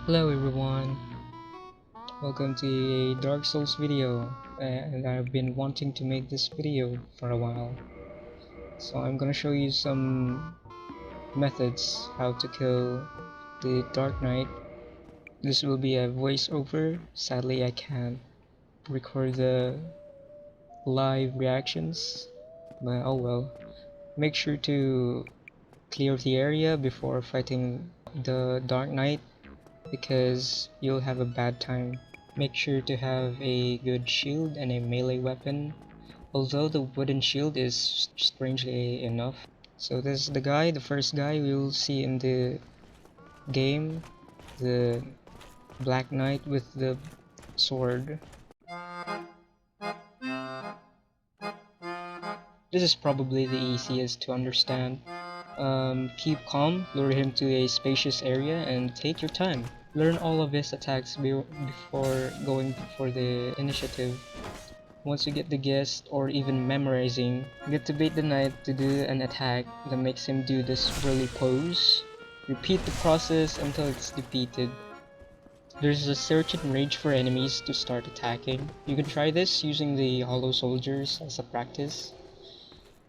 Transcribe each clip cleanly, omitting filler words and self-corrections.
Hello everyone, welcome to a Dark Souls video, and I've been wanting to make this video for a while. So I'm gonna show you some methods how to kill the Dark Knight. This will be a voiceover. Sadly I can't record the live reactions, but oh well. Make sure to clear the area before fighting the Dark Knight, because you'll have a bad time. Make sure to have a good shield and a melee weapon, although the wooden shield is strangely enough. So this is the first guy we'll see in the game, the Black Knight with the sword. This is probably the easiest to understand. Keep calm, lure him to a spacious area, and take your time. Learn all of his attacks before going for the initiative. Once you get the gist, or even memorizing, get to bait the knight to do an attack that makes him do this swirly pose. Repeat the process until it's defeated. There's a certain range for enemies to start attacking. You can try this using the hollow soldiers as a practice.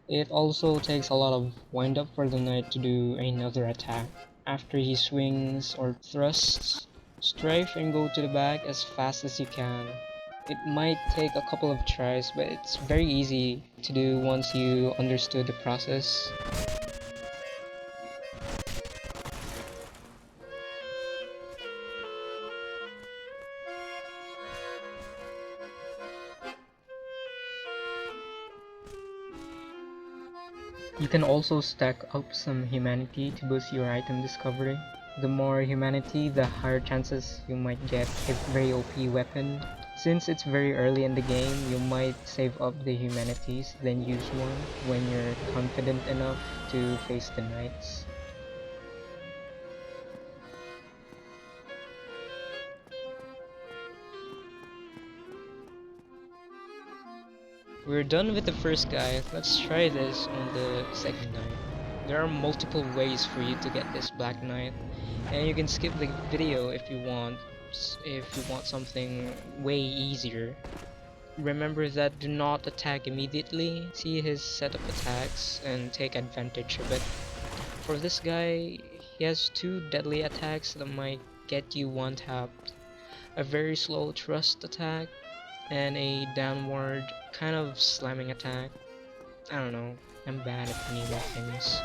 It also takes a lot of wind up for the knight to do another attack. After he swings or thrusts, strafe and go to the back as fast as you can. It might take a couple of tries, but it's very easy to do once you understood the process. You can also stack up some humanity to boost your item discovery. The more humanity, the higher chances you might get a very OP weapon. Since it's very early in the game, you might save up the humanities, then use one when you're confident enough to face the knights. We're done with the first guy. Let's try this on the second knight. There are multiple ways for you to get this Black Knight, and you can skip the video if you want something way easier. Remember that do not attack immediately. See his set of attacks and take advantage of it. For this guy, he has two deadly attacks that might get you one tapped. A very slow thrust attack and a downward kind of slamming attack. I don't know, I'm bad at any weapons.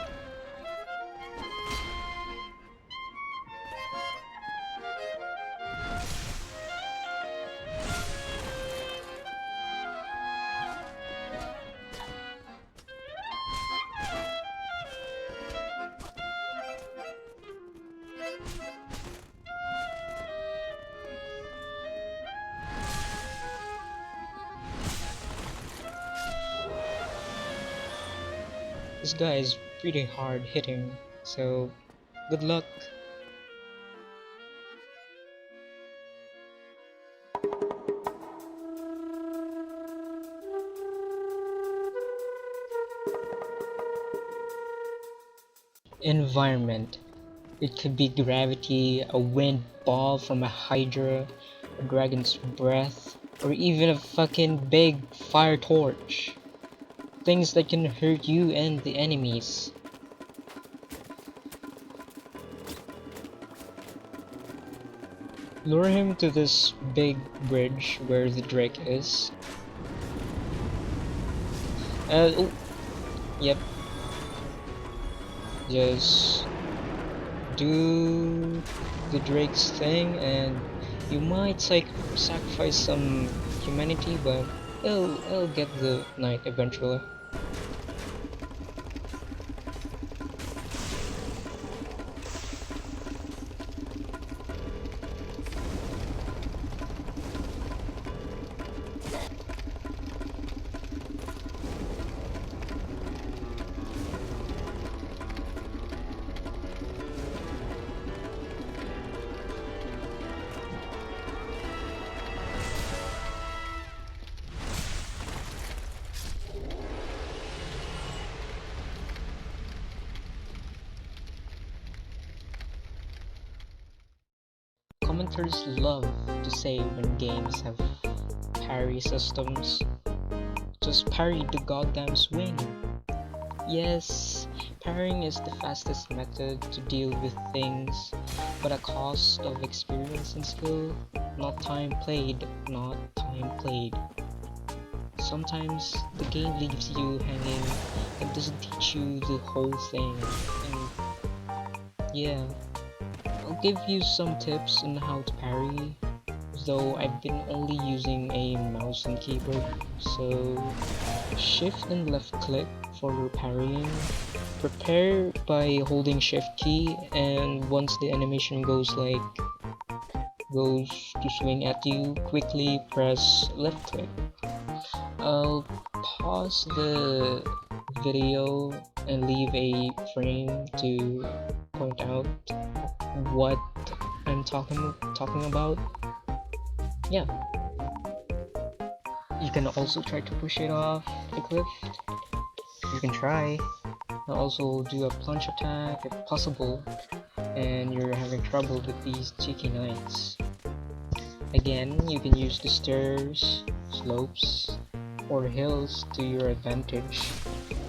This guy is pretty hard hitting, so good luck. Environment. It could be gravity, a wind ball from a hydra, a dragon's breath, or even a fucking big fire torch. Things that can hurt you and the enemies. Lure him to this big bridge where the Drake is. Oh, yep. Just do the Drake's thing, and you might sacrifice some humanity, but it'll get the knight eventually. commenters love to say when games have parry systems, just parry the goddamn swing. Yes, parrying is the fastest method to deal with things, but at a cost of experience and skill. Not time played, not time played. Sometimes the game leaves you hanging and doesn't teach you the whole thing. And yeah, I'll give you some tips on how to parry, though I've been only using a mouse and keyboard. So shift and left click for parrying. Prepare by holding shift key, and once the animation goes to swing at you, quickly press left click. I'll pause the video and leave a frame to point out what I'm talking about. Yeah, you can also try to push it off the cliff. You can try. I'll also do a plunge attack if possible, and you're having trouble with these cheeky knights. Again, you can use the stairs, slopes, or hills to your advantage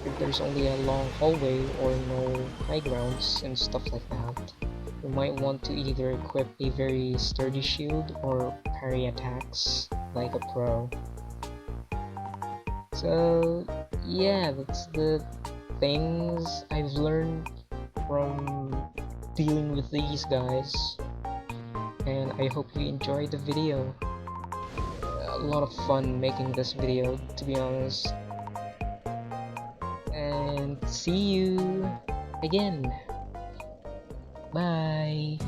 if there's only a long hallway or no high grounds and stuff like that. You might want to either equip a very sturdy shield or parry attacks like a pro. So yeah, that's the things I've learned from dealing with these guys, and I hope you enjoyed the video. A lot of fun making this video, to be honest, and see you again. Bye.